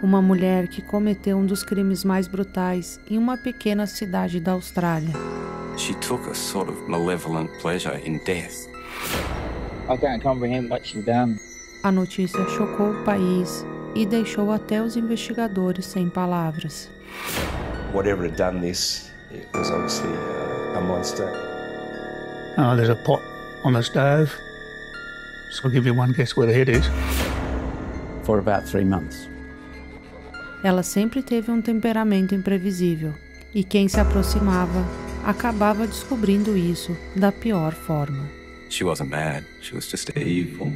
uma mulher que cometeu um dos crimes mais brutais em uma pequena cidade da Austrália. She took a sort of malevolent pleasure in death. I can't comprehend what she's done. A notícia chocou o país e deixou até os investigadores sem palavras. Whatever had done this, it was obviously a monster. There's a pot on the stove, so I'll give you one guess where the head is. For about 3 months. Ela sempre teve um temperamento imprevisível, e quem se aproximava acabava descobrindo isso da pior forma. She wasn't mad, she was just evil.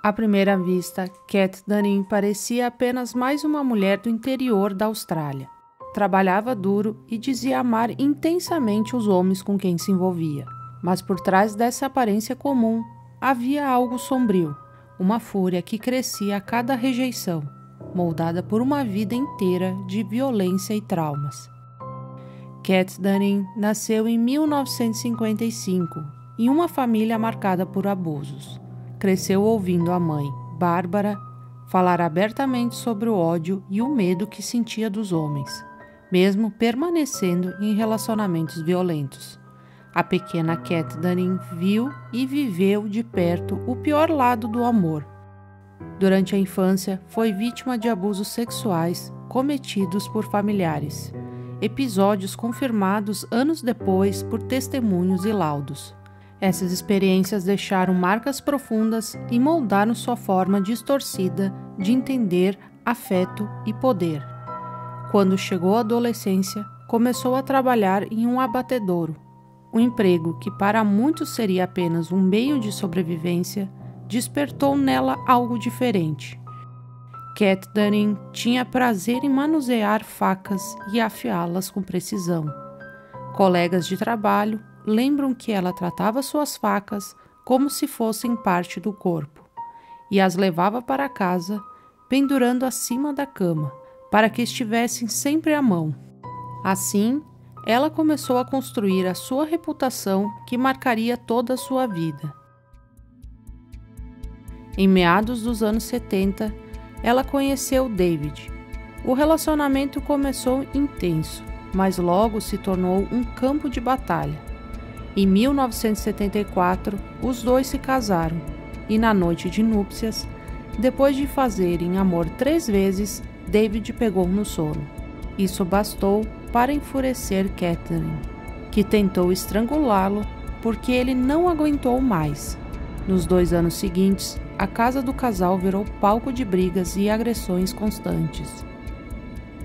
À primeira vista, Cat Dunning parecia apenas mais uma mulher do interior da Austrália. Trabalhava duro e dizia amar intensamente os homens com quem se envolvia. Mas por trás dessa aparência comum, havia algo sombrio, uma fúria que crescia a cada rejeição, moldada por uma vida inteira de violência e traumas. Cat Dunning nasceu em 1955, em uma família marcada por abusos. Cresceu ouvindo a mãe, Bárbara, falar abertamente sobre o ódio e o medo que sentia dos homens, mesmo permanecendo em relacionamentos violentos. A pequena Cat Dunning viu e viveu de perto o pior lado do amor. Durante a infância, foi vítima de abusos sexuais cometidos por familiares, episódios confirmados anos depois por testemunhos e laudos. Essas experiências deixaram marcas profundas e moldaram sua forma distorcida de entender afeto e poder. Quando chegou à adolescência, começou a trabalhar em um abatedouro. Um emprego que para muitos seria apenas um meio de sobrevivência, despertou nela algo diferente. Cat Dunning tinha prazer em manusear facas e afiá-las com precisão. Colegas de trabalho lembram que ela tratava suas facas como se fossem parte do corpo e as levava para casa, pendurando acima da cama, para que estivessem sempre à mão. Assim, ela começou a construir a sua reputação que marcaria toda a sua vida. Em meados dos anos 70, ela conheceu David. O relacionamento começou intenso, mas logo se tornou um campo de batalha. Em 1974, os dois se casaram e na noite de núpcias, depois de fazerem amor 3 vezes, David pegou no sono. Isso bastou para enfurecer Cat Dunning, que tentou estrangulá-lo porque ele não aguentou mais. Nos 2 anos seguintes, a casa do casal virou palco de brigas e agressões constantes.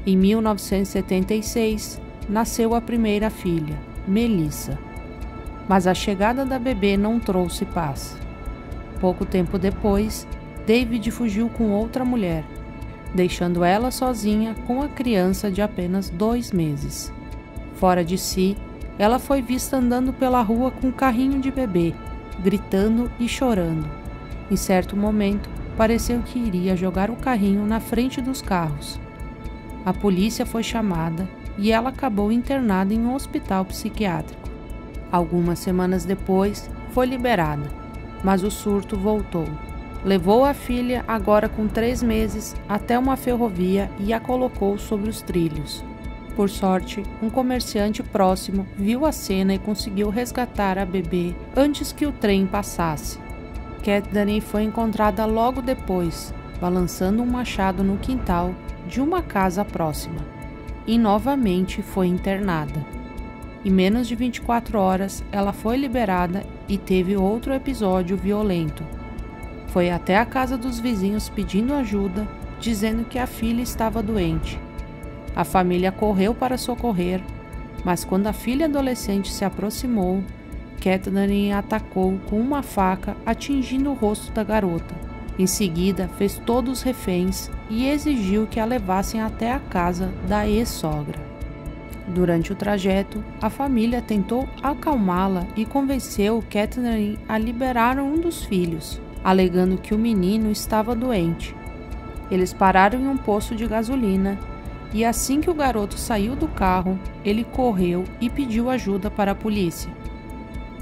Em 1976, nasceu a primeira filha, Melissa. Mas a chegada da bebê não trouxe paz. Pouco tempo depois, David fugiu com outra mulher, deixando ela sozinha com a criança de apenas 2 meses. Fora de si, ela foi vista andando pela rua com um carrinho de bebê, gritando e chorando. Em certo momento, pareceu que iria jogar o carrinho na frente dos carros. A polícia foi chamada e ela acabou internada em um hospital psiquiátrico. Algumas semanas depois, foi liberada, mas o surto voltou. Levou a filha, agora com 3 meses, até uma ferrovia e a colocou sobre os trilhos. Por sorte, um comerciante próximo viu a cena e conseguiu resgatar a bebê antes que o trem passasse. Cat Dunning foi encontrada logo depois, balançando um machado no quintal de uma casa próxima, e novamente foi internada. Em menos de 24 horas, ela foi liberada e teve outro episódio violento. Foi até a casa dos vizinhos pedindo ajuda, dizendo que a filha estava doente. A família correu para socorrer, mas quando a filha adolescente se aproximou, Cat Dunning a atacou com uma faca, atingindo o rosto da garota. Em seguida, fez todos os reféns e exigiu que a levassem até a casa da ex-sogra. Durante o trajeto, a família tentou acalmá-la e convenceu Cat Dunning a liberar um dos filhos, alegando que o menino estava doente. Eles pararam em um posto de gasolina e assim que o garoto saiu do carro, ele correu e pediu ajuda para a polícia.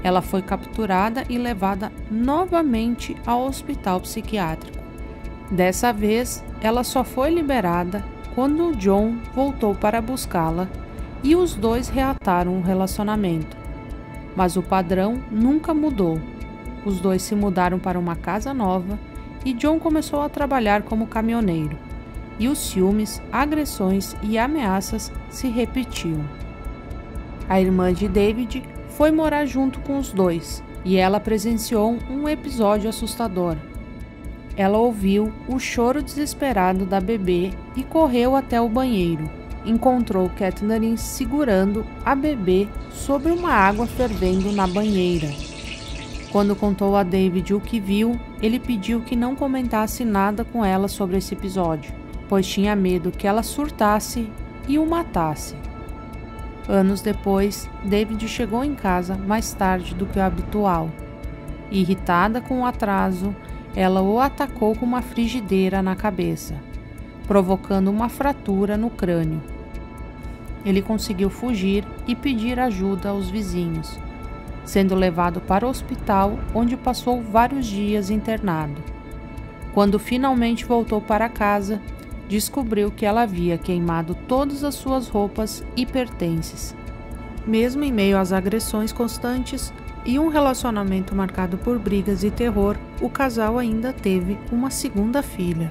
Ela foi capturada e levada novamente ao hospital psiquiátrico. Dessa vez, ela só foi liberada quando John voltou para buscá-la e os dois reataram o relacionamento. Mas o padrão nunca mudou. Os dois se mudaram para uma casa nova e John começou a trabalhar como caminhoneiro. E os ciúmes, agressões e ameaças se repetiam. A irmã de David foi morar junto com os dois e ela presenciou um episódio assustador. Ela ouviu o choro desesperado da bebê e correu até o banheiro. Encontrou Catherine segurando a bebê sobre uma água fervendo na banheira. Quando contou a David o que viu, ele pediu que não comentasse nada com ela sobre esse episódio, pois tinha medo que ela surtasse e o matasse. Anos depois, David chegou em casa mais tarde do que o habitual. Irritada com o atraso, ela o atacou com uma frigideira na cabeça, provocando uma fratura no crânio. Ele conseguiu fugir e pedir ajuda aos vizinhos, sendo levado para o hospital, onde passou vários dias internado. Quando finalmente voltou para casa, descobriu que ela havia queimado todas as suas roupas e pertences. Mesmo em meio às agressões constantes e um relacionamento marcado por brigas e terror, o casal ainda teve uma segunda filha.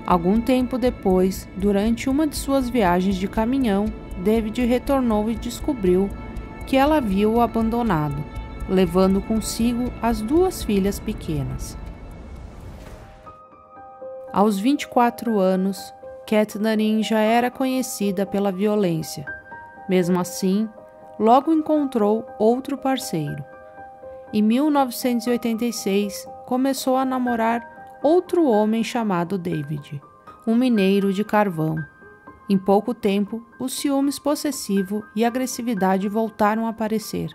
Algum tempo depois, durante uma de suas viagens de caminhão, David retornou e descobriu que ela havia o abandonado, levando consigo as duas filhas pequenas. Aos 24 anos, Catherine já era conhecida pela violência. Mesmo assim, logo encontrou outro parceiro. Em 1986, começou a namorar outro homem chamado David, um mineiro de carvão. Em pouco tempo, o ciúmes possessivo e a agressividade voltaram a aparecer.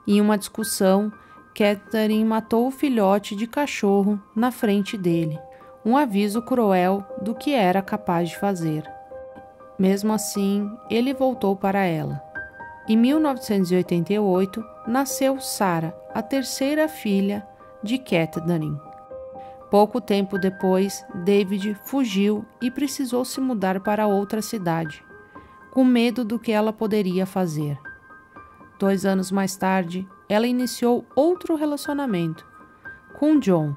Em uma discussão, Catherine matou o filhote de cachorro na frente dele, um aviso cruel do que era capaz de fazer. Mesmo assim, ele voltou para ela. Em 1988, nasceu Sarah, a terceira filha de Catherine. Pouco tempo depois, David fugiu e precisou se mudar para outra cidade, com medo do que ela poderia fazer. 2 anos mais tarde, ela iniciou outro relacionamento com John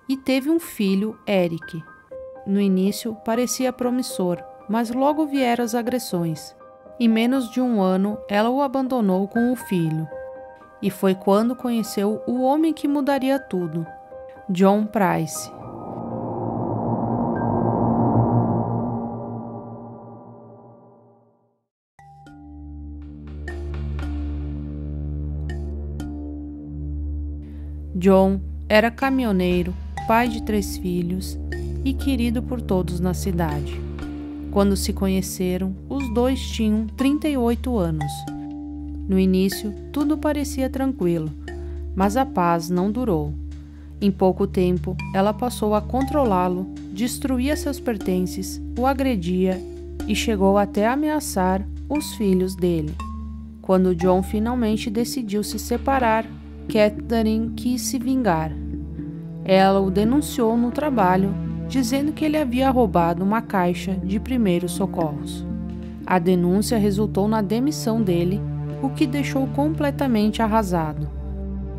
e teve um filho, Eric. No início, parecia promissor, mas logo vieram as agressões. Em menos de 1 ano, ela o abandonou com o filho. E foi quando conheceu o homem que mudaria tudo, John Price. John era caminhoneiro, pai de 3 filhos e querido por todos na cidade. Quando se conheceram, os dois tinham 38 anos. No início, tudo parecia tranquilo, mas a paz não durou. Em pouco tempo, ela passou a controlá-lo, destruía seus pertences, o agredia e chegou até a ameaçar os filhos dele. Quando John finalmente decidiu se separar, Catherine quis se vingar. Ela o denunciou no trabalho, dizendo que ele havia roubado uma caixa de primeiros socorros. A denúncia resultou na demissão dele, o que deixou completamente arrasado.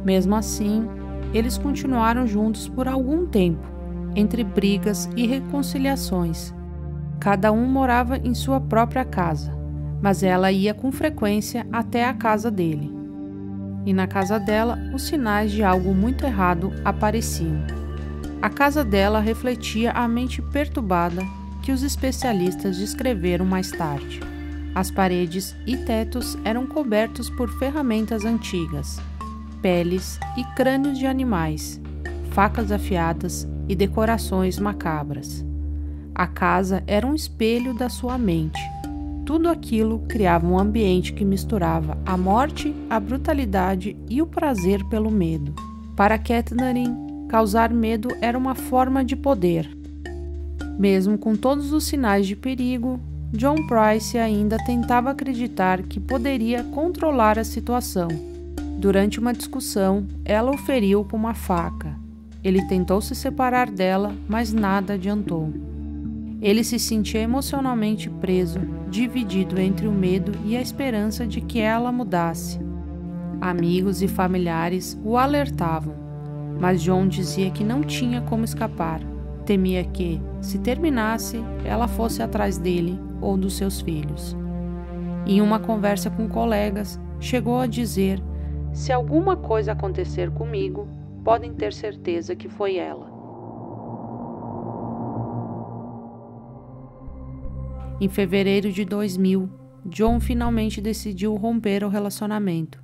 Mesmo assim, eles continuaram juntos por algum tempo, entre brigas e reconciliações. Cada um morava em sua própria casa, mas ela ia com frequência até a casa dele. E na casa dela, os sinais de algo muito errado apareciam. A casa dela refletia a mente perturbada que os especialistas descreveram mais tarde. As paredes e tetos eram cobertos por ferramentas antigas, peles e crânios de animais, facas afiadas e decorações macabras. A casa era um espelho da sua mente. Tudo aquilo criava um ambiente que misturava a morte, a brutalidade e o prazer pelo medo. Para Catherine, causar medo era uma forma de poder. Mesmo com todos os sinais de perigo, John Price ainda tentava acreditar que poderia controlar a situação. Durante uma discussão, ela o feriu com uma faca. Ele tentou se separar dela, mas nada adiantou. Ele se sentia emocionalmente preso, dividido entre o medo e a esperança de que ela mudasse. Amigos e familiares o alertavam, mas John dizia que não tinha como escapar. Temia que, se terminasse, ela fosse atrás dele ou dos seus filhos. Em uma conversa com colegas, chegou a dizer: "Se alguma coisa acontecer comigo, podem ter certeza que foi ela." Em fevereiro de 2000, John finalmente decidiu romper o relacionamento.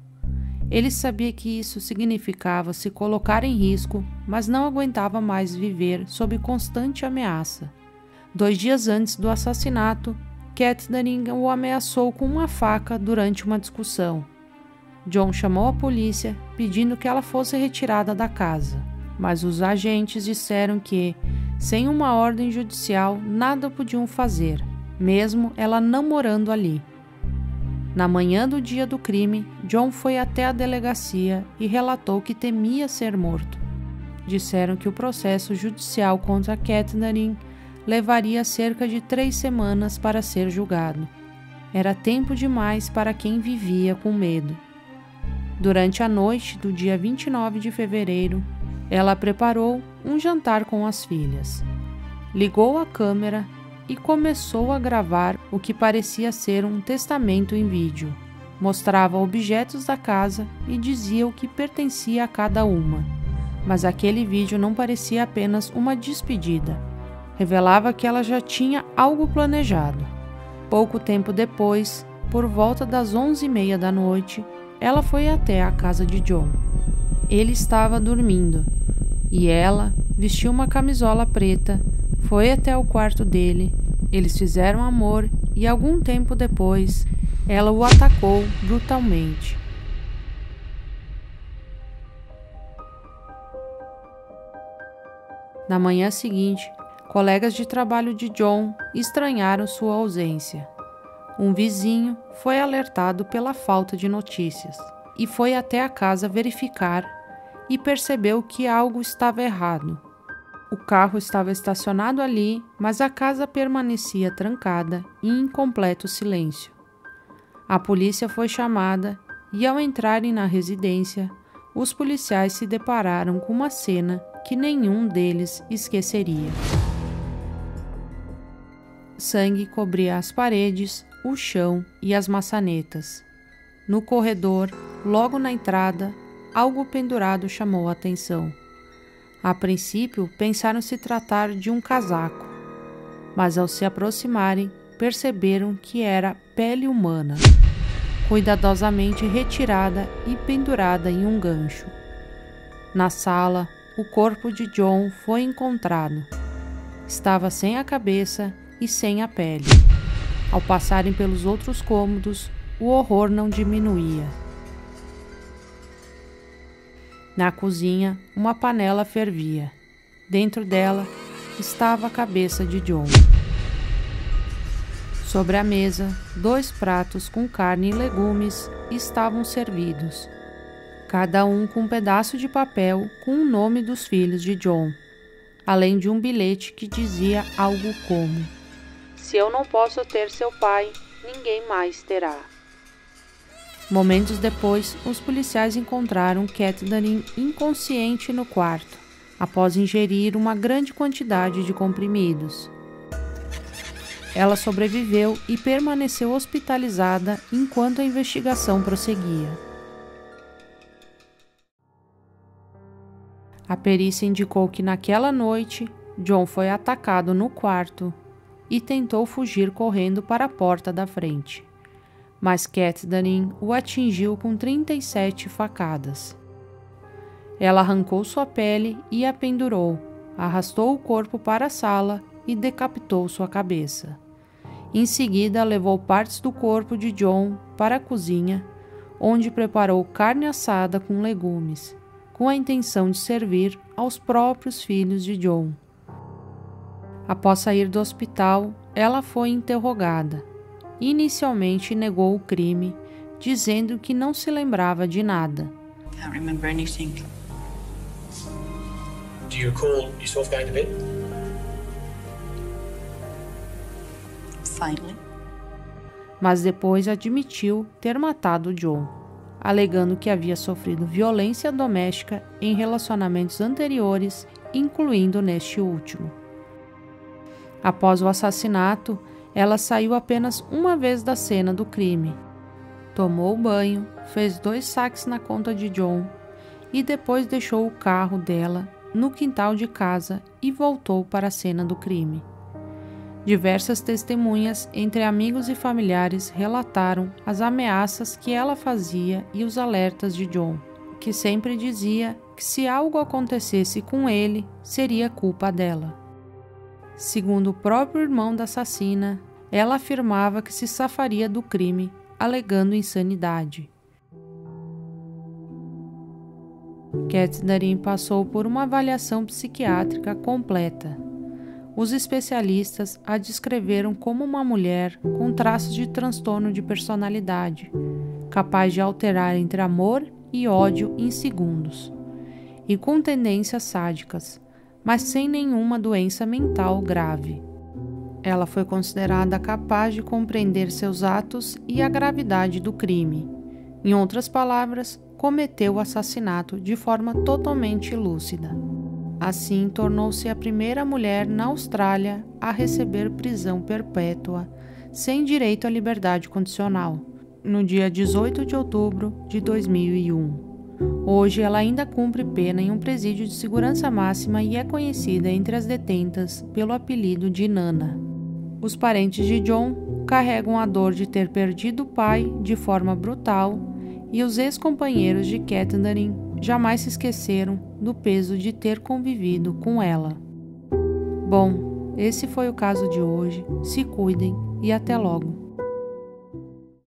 Ele sabia que isso significava se colocar em risco, mas não aguentava mais viver sob constante ameaça. 2 dias antes do assassinato, Catherine o ameaçou com uma faca durante uma discussão. John chamou a polícia, pedindo que ela fosse retirada da casa, mas os agentes disseram que, sem uma ordem judicial, nada podiam fazer, mesmo ela não morando ali. Na manhã do dia do crime, John foi até a delegacia e relatou que temia ser morto. Disseram que o processo judicial contra Catherine levaria cerca de 3 semanas para ser julgado. Era tempo demais para quem vivia com medo. Durante a noite do dia 29 de fevereiro, ela preparou um jantar com as filhas. Ligou a câmera e começou a gravar o que parecia ser um testamento em vídeo. Mostrava objetos da casa e dizia o que pertencia a cada uma. Mas aquele vídeo não parecia apenas uma despedida. Revelava que ela já tinha algo planejado. Pouco tempo depois, por volta das 11h30 da noite, ela foi até a casa de John. Ele estava dormindo e ela vestiu uma camisola preta, foi até o quarto dele, eles fizeram amor e algum tempo depois, ela o atacou brutalmente. Na manhã seguinte, colegas de trabalho de John estranharam sua ausência. Um vizinho foi alertado pela falta de notícias e foi até a casa verificar e percebeu que algo estava errado. O carro estava estacionado ali, mas a casa permanecia trancada e em completo silêncio. A polícia foi chamada e, ao entrarem na residência, os policiais se depararam com uma cena que nenhum deles esqueceria. Sangue cobria as paredes, o chão e as maçanetas. No corredor, logo na entrada, algo pendurado chamou a atenção. A princípio, pensaram se tratar de um casaco, mas ao se aproximarem, perceberam que era pele humana, cuidadosamente retirada e pendurada em um gancho. Na sala, o corpo de John foi encontrado. Estava sem a cabeça e sem a pele. Ao passarem pelos outros cômodos, o horror não diminuía. Na cozinha, uma panela fervia. Dentro dela estava a cabeça de John. Sobre a mesa, 2 pratos com carne e legumes estavam servidos, cada um com um pedaço de papel com o nome dos filhos de John, além de um bilhete que dizia algo como: "Se eu não posso ter seu pai, ninguém mais terá." Momentos depois, os policiais encontraram Catherine inconsciente no quarto, após ingerir uma grande quantidade de comprimidos. Ela sobreviveu e permaneceu hospitalizada enquanto a investigação prosseguia. A perícia indicou que naquela noite, John foi atacado no quarto e tentou fugir correndo para a porta da frente. Mas Catherine o atingiu com 37 facadas. Ela arrancou sua pele e a pendurou, arrastou o corpo para a sala e decapitou sua cabeça. Em seguida, levou partes do corpo de John para a cozinha, onde preparou carne assada com legumes, com a intenção de servir aos próprios filhos de John. Após sair do hospital, ela foi interrogada. Inicialmente negou o crime, dizendo que não se lembrava de nada. Can't remember anything. Do you recall yourself going to bed? Finally. Mas depois admitiu ter matado John, alegando que havia sofrido violência doméstica em relacionamentos anteriores, incluindo neste último. Após o assassinato, ela saiu apenas uma vez da cena do crime. Tomou banho, fez 2 saques na conta de John e depois deixou o carro dela no quintal de casa e voltou para a cena do crime. Diversas testemunhas, entre amigos e familiares, relataram as ameaças que ela fazia e os alertas de John, que sempre dizia que se algo acontecesse com ele, seria culpa dela. Segundo o próprio irmão da assassina, ela afirmava que se safaria do crime, alegando insanidade. Catherine passou por uma avaliação psiquiátrica completa. Os especialistas a descreveram como uma mulher com traços de transtorno de personalidade, capaz de alterar entre amor e ódio em segundos, e com tendências sádicas, mas sem nenhuma doença mental grave. Ela foi considerada capaz de compreender seus atos e a gravidade do crime. Em outras palavras, cometeu o assassinato de forma totalmente lúcida. Assim, tornou-se a primeira mulher na Austrália a receber prisão perpétua, sem direito à liberdade condicional, no dia 18 de outubro de 2001. Hoje, ela ainda cumpre pena em um presídio de segurança máxima e é conhecida entre as detentas pelo apelido de Nana. Os parentes de John carregam a dor de ter perdido o pai de forma brutal e os ex-companheiros de Catherine jamais se esqueceram do peso de ter convivido com ela. Bom, esse foi o caso de hoje. Se cuidem e até logo.